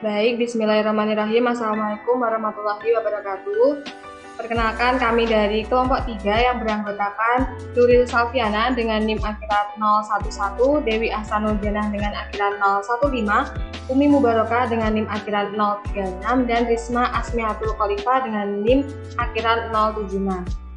Baik, bismillahirrahmanirrahim. Assalamualaikum warahmatullahi wabarakatuh. Perkenalkan, kami dari kelompok 3 yang beranggotakan Nuril Salviana dengan NIM akhirat 011, Dewi Ahsanul Janah dengan akhirat 015, Umi Mubarokah dengan NIM akhirat 036, dan Risma Asmiatul Khalifah dengan NIM akhirat 075.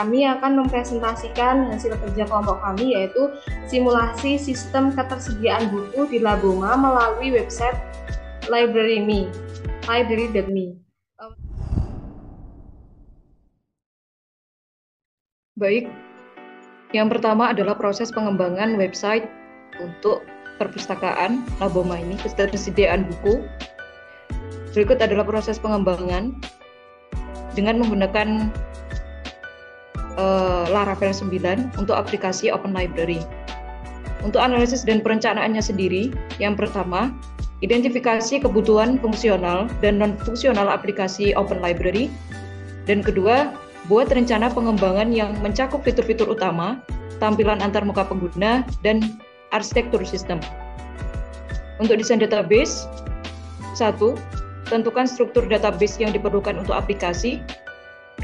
Kami akan mempresentasikan hasil kerja kelompok kami, yaitu simulasi sistem ketersediaan buku di Laboma melalui website library.me. Baik, yang pertama adalah proses pengembangan website untuk perpustakaan Laboma ini, ketersediaan buku. Berikut adalah proses pengembangan dengan menggunakan Laravel 9 untuk aplikasi Open Library. Untuk analisis dan perencanaannya sendiri, yang pertama, identifikasi kebutuhan fungsional dan non-fungsional aplikasi Open Library. Dan kedua, buat rencana pengembangan yang mencakup fitur-fitur utama, tampilan antarmuka pengguna, dan arsitektur sistem. Untuk desain database, 1. Tentukan struktur database yang diperlukan untuk aplikasi.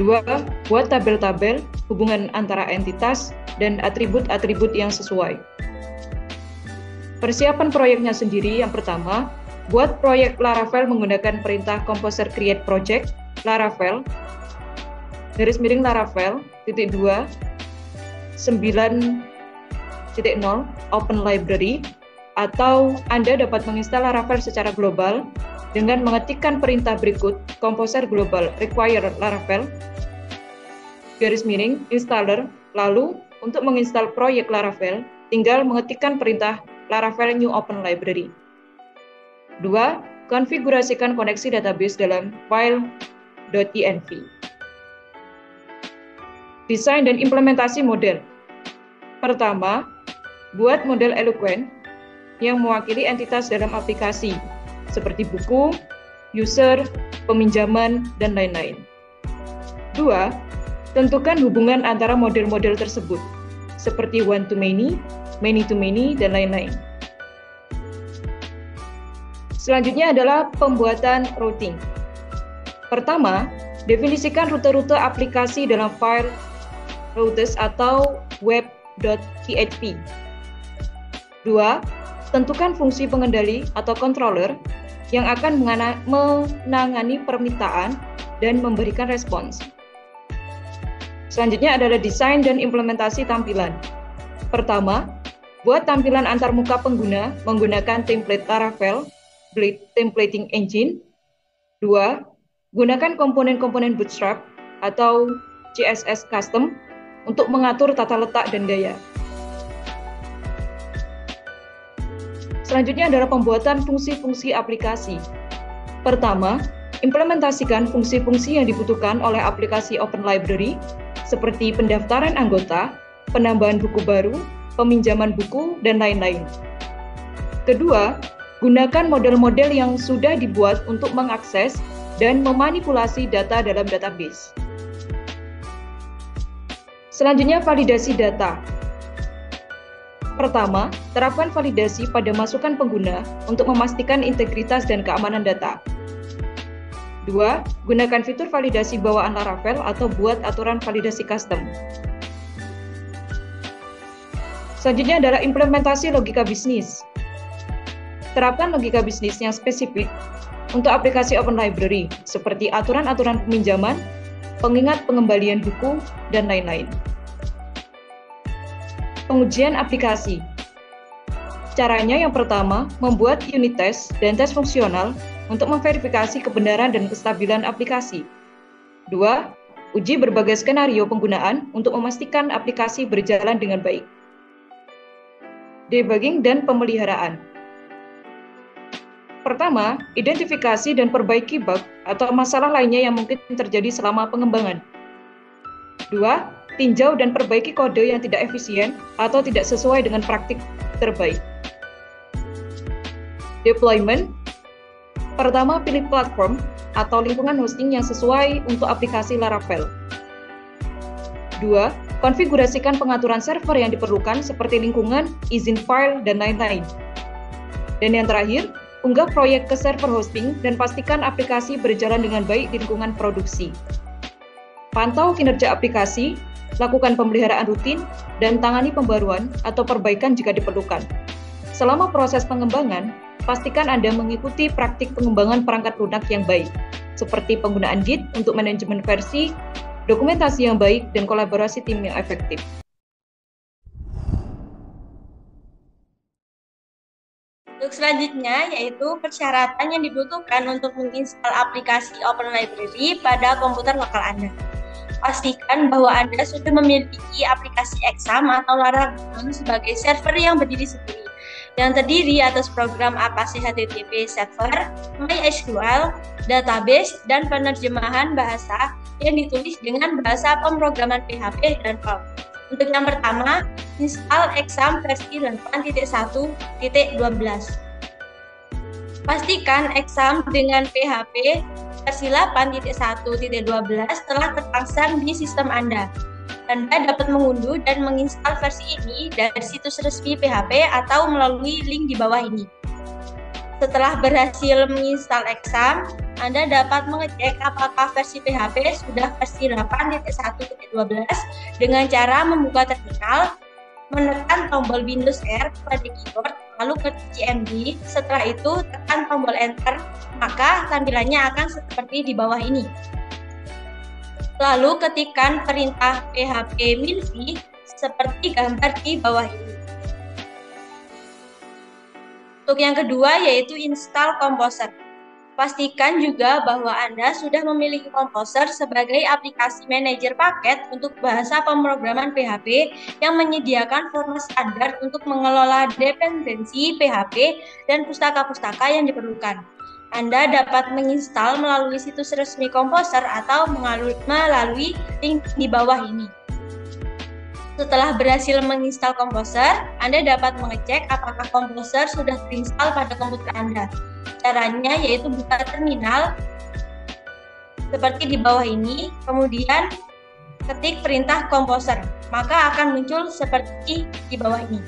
2. Buat tabel-tabel, hubungan antara entitas, dan atribut-atribut yang sesuai. Persiapan proyeknya sendiri, yang pertama, buat proyek Laravel menggunakan perintah Composer Create Project, Laravel, _Laravel, _2, 9.0, Open Library, atau Anda dapat menginstal Laravel secara global dengan mengetikkan perintah berikut, Composer Global Require Laravel, _installer, lalu untuk menginstal proyek Laravel, tinggal mengetikkan perintah Laravel New Open Library. 2. Konfigurasikan koneksi database dalam file .env. Desain dan implementasi model. Pertama, buat model Eloquent yang mewakili entitas dalam aplikasi, seperti buku, user, peminjaman, dan lain-lain. 2. Tentukan hubungan antara model-model tersebut, seperti one-to-many, many-to-many, dan lain-lain. Selanjutnya adalah pembuatan routing. Pertama, definisikan rute-rute aplikasi dalam file routes atau web.php. 2. Tentukan fungsi pengendali atau controller yang akan menangani permintaan dan memberikan respons. Selanjutnya adalah desain dan implementasi tampilan. Pertama, buat tampilan antarmuka pengguna menggunakan template Laravel, Templating Engine. 2. Gunakan komponen-komponen Bootstrap atau CSS Custom untuk mengatur tata letak dan gaya. Selanjutnya adalah pembuatan fungsi-fungsi aplikasi. Pertama, implementasikan fungsi-fungsi yang dibutuhkan oleh aplikasi Open Library, seperti pendaftaran anggota, penambahan buku baru, peminjaman buku, dan lain-lain. Kedua, gunakan model-model yang sudah dibuat untuk mengakses dan memanipulasi data dalam database. Selanjutnya, validasi data. Pertama, terapkan validasi pada masukan pengguna untuk memastikan integritas dan keamanan data. 2. Gunakan fitur validasi bawaan Laravel atau buat aturan validasi custom. Selanjutnya adalah implementasi logika bisnis. Terapkan logika bisnis yang spesifik untuk aplikasi Open Library, seperti aturan-aturan peminjaman, pengingat pengembalian buku, dan lain-lain. Pengujian aplikasi. Caranya yang pertama, membuat unit test dan tes fungsional untuk memverifikasi kebenaran dan kestabilan aplikasi. 2. Uji berbagai skenario penggunaan untuk memastikan aplikasi berjalan dengan baik. Debugging dan pemeliharaan. Pertama, identifikasi dan perbaiki bug atau masalah lainnya yang mungkin terjadi selama pengembangan. 2. Tinjau dan perbaiki kode yang tidak efisien atau tidak sesuai dengan praktik terbaik. Deployment. Pertama, pilih platform atau lingkungan hosting yang sesuai untuk aplikasi Laravel. 2. Konfigurasikan pengaturan server yang diperlukan seperti lingkungan, izin file, dan lain-lain. Dan yang terakhir, Unggah proyek ke server hosting dan pastikan aplikasi berjalan dengan baik di lingkungan produksi. Pantau kinerja aplikasi, lakukan pemeliharaan rutin, dan tangani pembaruan atau perbaikan jika diperlukan. Selama proses pengembangan, pastikan Anda mengikuti praktik pengembangan perangkat lunak yang baik, seperti penggunaan Git untuk manajemen versi, dokumentasi yang baik, dan kolaborasi tim yang efektif. Untuk selanjutnya yaitu persyaratan yang dibutuhkan untuk menginstal aplikasi Open Library pada komputer lokal Anda. Pastikan bahwa Anda sudah memiliki aplikasi Exam atau Laragon sebagai server yang berdiri sendiri, yang terdiri atas program aplikasi HTTP server, MySQL, database, dan penerjemahan bahasa yang ditulis dengan bahasa pemrograman PHP dan Perl. Untuk yang pertama, install Exam versi 8.1.12. Pastikan Exam dengan PHP versi 8.1.12 telah terpasang di sistem Anda. Anda dapat mengunduh dan menginstal versi ini dari situs resmi PHP atau melalui link di bawah ini. Setelah berhasil menginstal Exam, Anda dapat mengecek apakah versi PHP sudah versi 8.1.12 dengan cara membuka terminal, menekan tombol Windows R pada keyboard, lalu ke CMD. Setelah itu tekan tombol Enter, maka tampilannya akan seperti di bawah ini. Lalu ketikkan perintah php minv seperti gambar di bawah ini. Untuk yang kedua yaitu install Composer. Pastikan juga bahwa Anda sudah memiliki Composer sebagai aplikasi manajer paket untuk bahasa pemrograman PHP yang menyediakan format standar untuk mengelola dependensi PHP dan pustaka-pustaka yang diperlukan. Anda dapat menginstal melalui situs resmi Composer atau melalui link di bawah ini. Setelah berhasil menginstal Composer, Anda dapat mengecek apakah Composer sudah terinstall pada komputer Anda. Caranya yaitu buka terminal seperti di bawah ini, kemudian ketik perintah Composer, maka akan muncul seperti di bawah ini.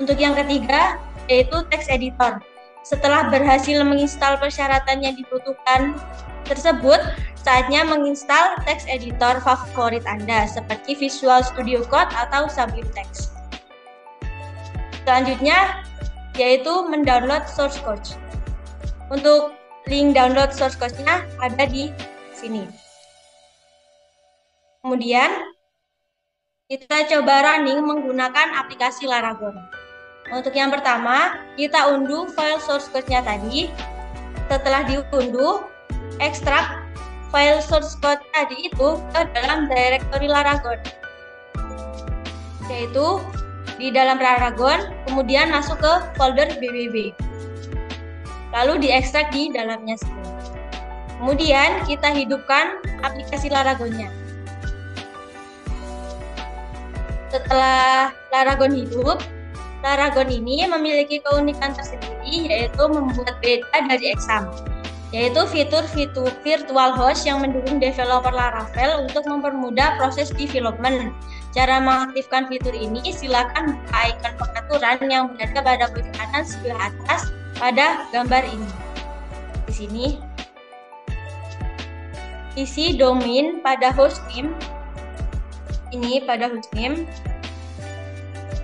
Untuk yang ketiga yaitu text editor. Setelah berhasil menginstal persyaratan yang dibutuhkan tersebut, saatnya menginstal text editor favorit Anda seperti Visual Studio Code atau Sublime Text. Selanjutnya yaitu mendownload source code. Untuk link download source code-nya ada di sini. Kemudian kita coba running menggunakan aplikasi Laragon. Untuk yang pertama, kita unduh file source code-nya tadi. Setelah diunduh, ekstrak file source code tadi itu ke dalam directory Laragon, yaitu di dalam Laragon, kemudian masuk ke folder BBB, lalu diekstrak di dalamnya sendiri. Kemudian kita hidupkan aplikasi Laragonnya. Setelah Laragon hidup, Laragon ini memiliki keunikan tersendiri, yaitu membuat beda dari Exam, yaitu fitur virtual host yang mendukung developer Laravel untuk mempermudah proses development. Cara mengaktifkan fitur ini, silakan buka icon pengaturan yang berada pada pojok kanan sebelah atas pada gambar ini. Di sini, isi domain pada hostname. Ini pada hostname.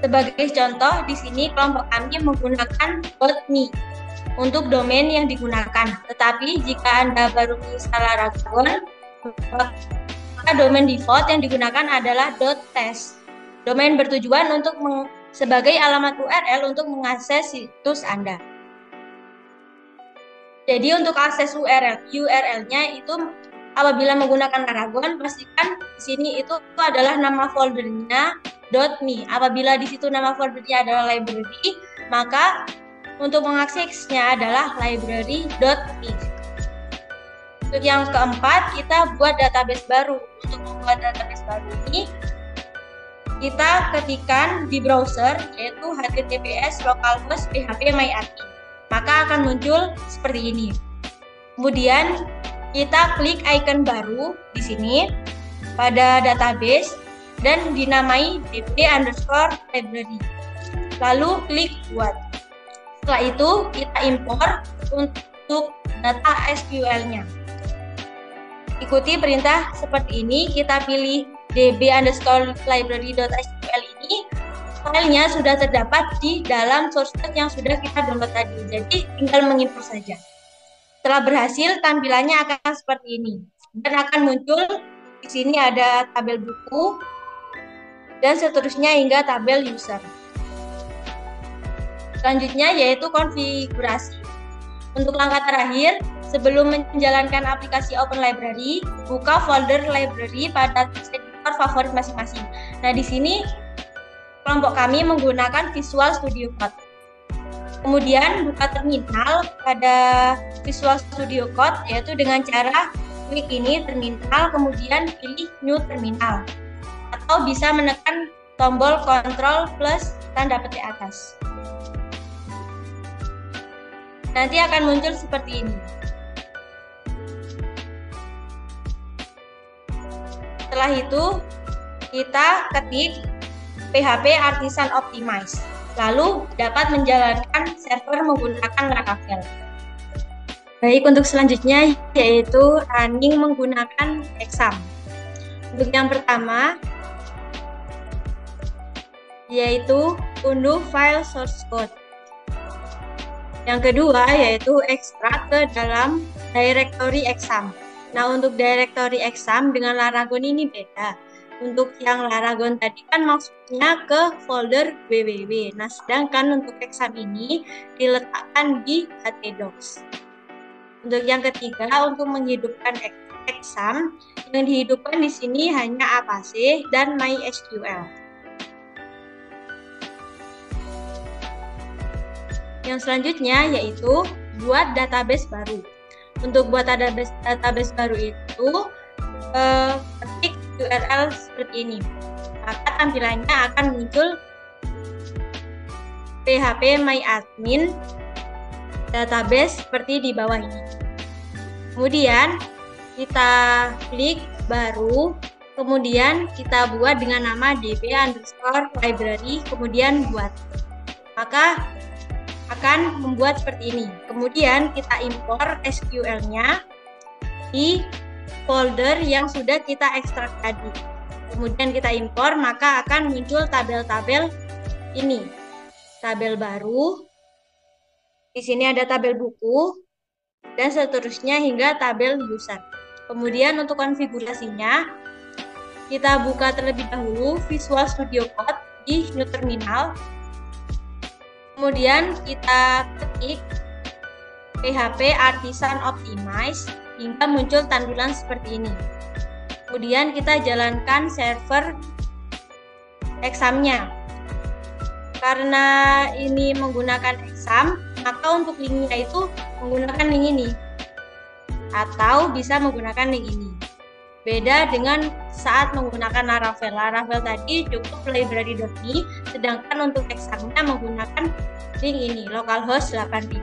Sebagai contoh, di sini kelompok kami menggunakan .me untuk domain yang digunakan. Tetapi jika Anda baru menginstal Laragon, maka domain default yang digunakan adalah .test. Domain bertujuan untuk sebagai alamat URL untuk mengakses situs Anda. Jadi untuk akses URL-nya itu apabila menggunakan Laragon, pastikan di sini itu adalah nama foldernya .me. Apabila di situ nama foldernya adalah library, maka untuk mengaksesnya adalah library.me. Untuk yang keempat, kita buat database baru. Untuk membuat database baru ini, kita ketikkan di browser yaitu https localhost php myadmin. Maka akan muncul seperti ini. Kemudian kita klik icon baru di sini pada database dan dinamai db_library. Lalu klik buat. Setelah itu kita impor untuk data SQL-nya. Ikuti perintah seperti ini, kita pilih db_library.sql ini. Filenya sudah terdapat di dalam source code yang sudah kita download tadi, jadi tinggal mengimpor saja. Setelah berhasil, tampilannya akan seperti ini dan akan muncul di sini ada tabel buku dan seterusnya hingga tabel user. Selanjutnya yaitu konfigurasi. Untuk langkah terakhir, sebelum menjalankan aplikasi Open Library, buka folder library pada editor favorit masing-masing. Nah, di sini kelompok kami menggunakan Visual Studio Code. Kemudian buka terminal pada Visual Studio Code, yaitu dengan cara klik ini terminal, kemudian pilih New Terminal. Atau bisa menekan tombol Ctrl plus tanda petik atas. Nanti akan muncul seperti ini. Setelah itu, kita ketik PHP Artisan Optimize. Lalu dapat menjalankan server menggunakan Laravel. Baik, untuk selanjutnya yaitu running menggunakan exam. Untuk yang pertama yaitu unduh file source code. Yang kedua yaitu ekstrak ke dalam directory exam. Nah, untuk directory exam dengan Laragon ini beda. Untuk yang Laragon tadi kan maksudnya ke folder www. Nah, sedangkan untuk exam ini diletakkan di htdocs. Untuk yang ketiga, untuk menghidupkan exam, yang dihidupkan di sini hanya Apache dan MySQL. Yang selanjutnya yaitu buat database baru. Untuk buat database baru itu ketik URL seperti ini. Maka tampilannya akan muncul PHP MyAdmin database seperti di bawah ini. Kemudian kita klik baru, kemudian kita buat dengan nama db_library, kemudian buat. Maka akan membuat seperti ini. Kemudian kita impor SQL-nya di folder yang sudah kita ekstrak tadi. Kemudian kita impor, maka akan muncul tabel-tabel ini. Tabel baru, di sini ada tabel buku, dan seterusnya hingga tabel user. Kemudian untuk konfigurasinya, kita buka terlebih dahulu Visual Studio Code di New Terminal. Kemudian kita ketik PHP Artisan Optimize hingga muncul tampilan seperti ini. Kemudian kita jalankan server examnya. Karena ini menggunakan exam, maka untuk linknya itu menggunakan link ini. Atau bisa menggunakan link ini. Beda dengan saat menggunakan Laravel. Laravel tadi cukup library.me, sedangkan untuk examnya menggunakan link ini, localhost 8000.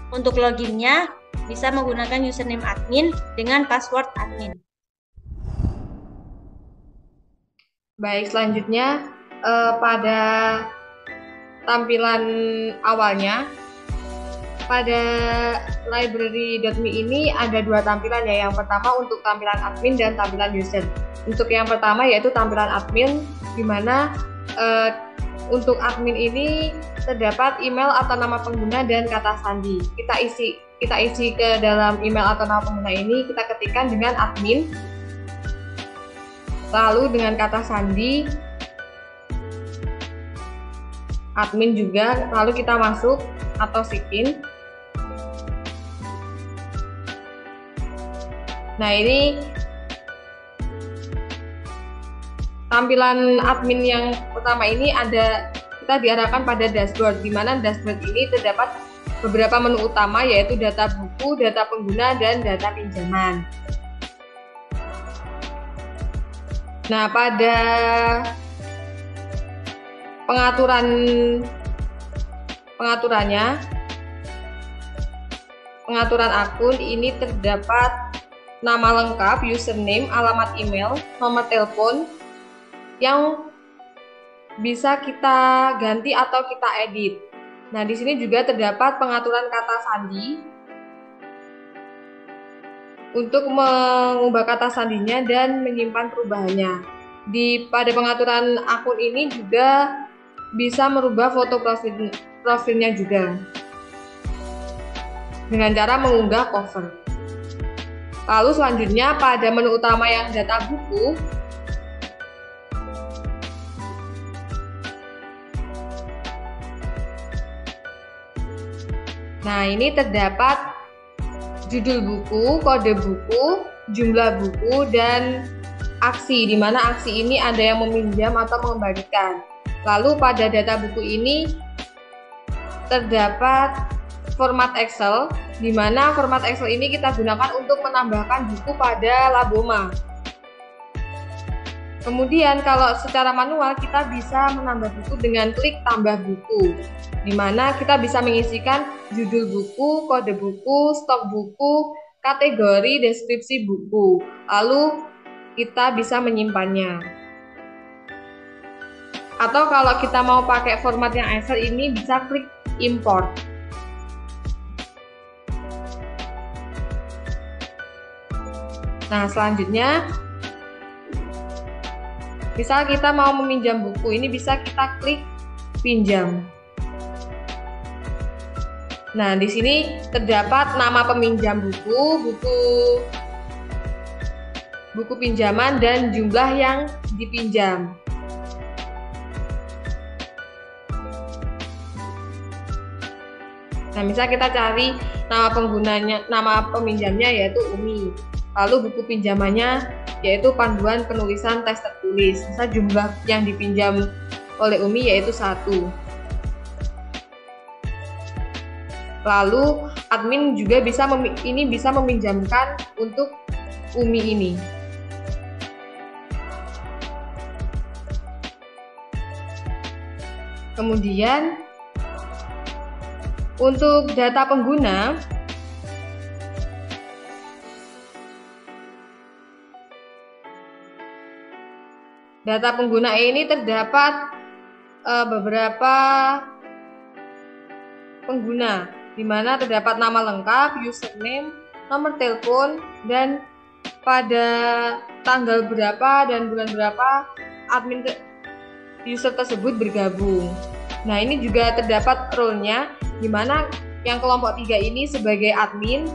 Untuk loginnya bisa menggunakan username admin dengan password admin. Baik, selanjutnya pada tampilan awalnya, pada library.me ini ada dua tampilan ya. Yang pertama untuk tampilan admin dan tampilan user. Untuk yang pertama yaitu tampilan admin, di mana untuk admin ini terdapat email atau nama pengguna dan kata sandi. Kita isi ke dalam email atau nama pengguna ini, kita ketikkan dengan admin, lalu dengan kata sandi admin juga, lalu kita masuk atau sign. Nah, ini tampilan admin yang pertama ini kita diarahkan pada dashboard, di mana dashboard ini terdapat beberapa menu utama yaitu data buku, data pengguna, dan data pinjaman. Nah, pada pengaturan akun ini terdapat nama lengkap, username, alamat email, nomor telepon yang bisa kita ganti atau kita edit. Nah, di sini juga terdapat pengaturan kata sandi untuk mengubah kata sandinya dan menyimpan perubahannya. Pada pengaturan akun ini juga bisa merubah foto profilnya juga dengan cara mengunggah cover. Lalu selanjutnya pada menu utama yang data buku, nah ini terdapat judul buku, kode buku, jumlah buku, dan aksi, di mana aksi ini ada yang meminjam atau mengembalikan. Lalu pada data buku ini terdapat format Excel, di mana format Excel ini kita gunakan untuk menambahkan buku pada Laboma. Kemudian kalau secara manual kita bisa menambah buku dengan klik tambah buku, di mana kita bisa mengisikan judul buku, kode buku, stok buku, kategori, deskripsi buku. Lalu kita bisa menyimpannya. Atau kalau kita mau pakai format yang Excel ini bisa klik import. Nah, selanjutnya misal kita mau meminjam buku, ini bisa kita klik pinjam. Nah, di sini terdapat nama peminjam buku pinjaman, dan jumlah yang dipinjam. Nah, misal kita cari nama peminjamnya yaitu Umi. Lalu buku pinjamannya yaitu panduan penulisan teks tertulis. Misal jumlah yang dipinjam oleh Umi yaitu 1. Lalu admin juga bisa meminjamkan untuk Umi ini. Kemudian untuk data pengguna, ini terdapat beberapa pengguna, di mana terdapat nama lengkap, username, nomor telepon, dan pada tanggal berapa dan bulan berapa admin user tersebut bergabung. Nah, ini juga terdapat role-nya, di mana yang kelompok 3 ini sebagai admin,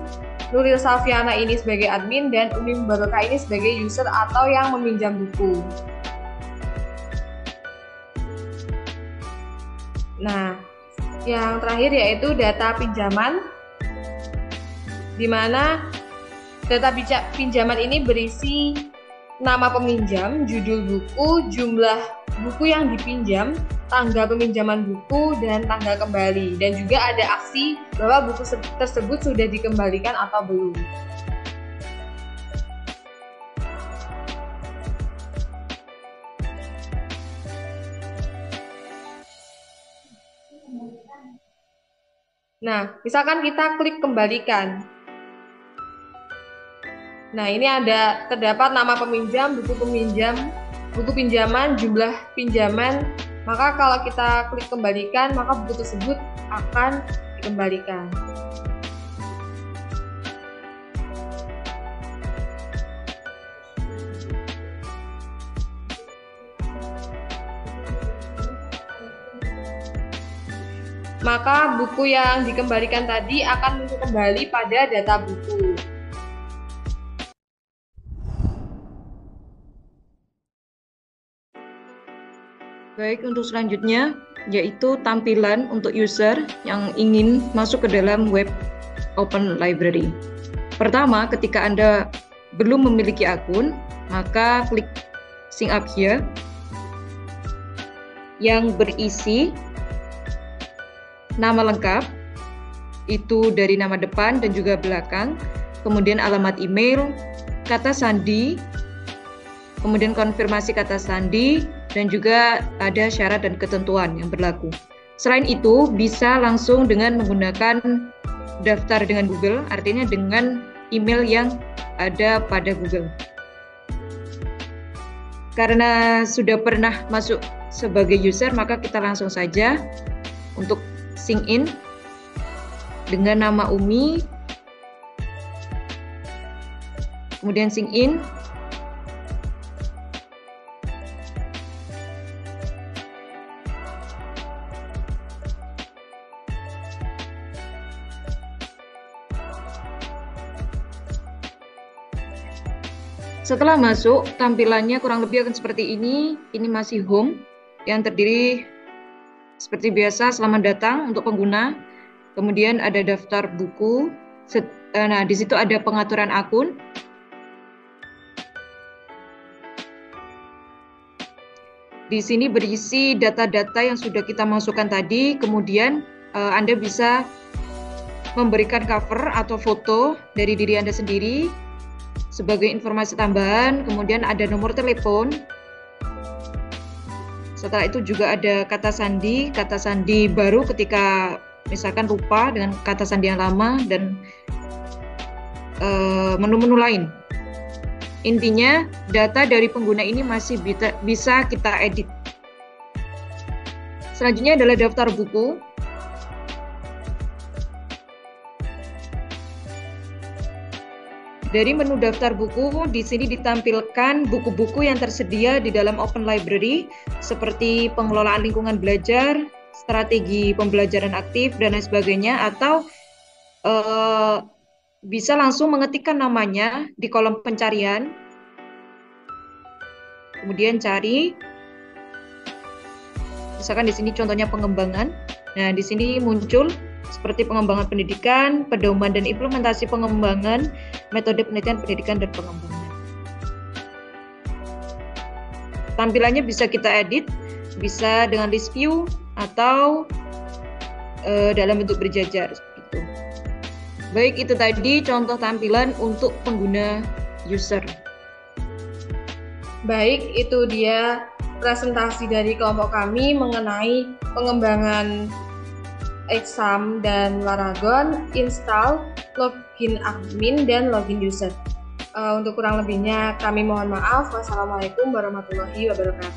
Nuril Salviana ini sebagai admin, dan Umi Mubarokah ini sebagai user atau yang meminjam buku. Nah, yang terakhir yaitu data pinjaman, di mana data pinjaman ini berisi nama peminjam, judul buku, jumlah buku yang dipinjam, tanggal peminjaman buku, dan tanggal kembali. Dan juga ada aksi bahwa buku tersebut sudah dikembalikan atau belum. Nah, misalkan kita klik kembalikan. Nah, ini terdapat nama peminjam, buku pinjaman, jumlah pinjaman. Maka kalau kita klik kembalikan, maka buku tersebut akan dikembalikan. Maka buku yang dikembalikan tadi akan muncul kembali pada data buku. Baik, untuk selanjutnya yaitu tampilan untuk user yang ingin masuk ke dalam web Open Library. Pertama, ketika Anda belum memiliki akun, maka klik Sign Up Here yang berisi nama lengkap, itu dari nama depan dan juga belakang, kemudian alamat email, kata sandi, kemudian konfirmasi kata sandi, dan juga ada syarat dan ketentuan yang berlaku. Selain itu, bisa langsung dengan menggunakan daftar dengan Google, artinya dengan email yang ada pada Google. Karena sudah pernah masuk sebagai user, maka kita langsung saja untuk sign in dengan nama Umi, kemudian sign in. Setelah masuk, tampilannya kurang lebih akan seperti ini. Ini masih home yang terdiri seperti biasa, selamat datang untuk pengguna. Kemudian ada daftar buku. Nah, di situ ada pengaturan akun. Di sini berisi data-data yang sudah kita masukkan tadi. Kemudian Anda bisa memberikan cover atau foto dari diri Anda sendiri sebagai informasi tambahan. Kemudian ada nomor telepon. Setelah itu juga ada kata sandi baru ketika misalkan lupa dengan kata sandi yang lama, dan menu-menu lain. Intinya data dari pengguna ini masih bisa kita edit. Selanjutnya adalah daftar buku. Dari menu daftar buku, di sini ditampilkan buku-buku yang tersedia di dalam Open Library, seperti pengelolaan lingkungan belajar, strategi pembelajaran aktif, dan lain sebagainya, atau bisa langsung mengetikkan namanya di kolom pencarian, kemudian cari. Misalkan di sini contohnya pengembangan. Nah, di sini muncul seperti pengembangan pendidikan, pedoman dan implementasi pengembangan, metode penelitian pendidikan dan pengembangan. Tampilannya bisa kita edit, bisa dengan list view atau dalam bentuk berjajar seperti itu. Baik, itu tadi contoh tampilan untuk pengguna user. Baik, itu dia presentasi dari kelompok kami mengenai pengembangan exam dan Laragon, install, login admin, dan login user. Untuk kurang lebihnya kami mohon maaf. Wassalamualaikum warahmatullahi wabarakatuh.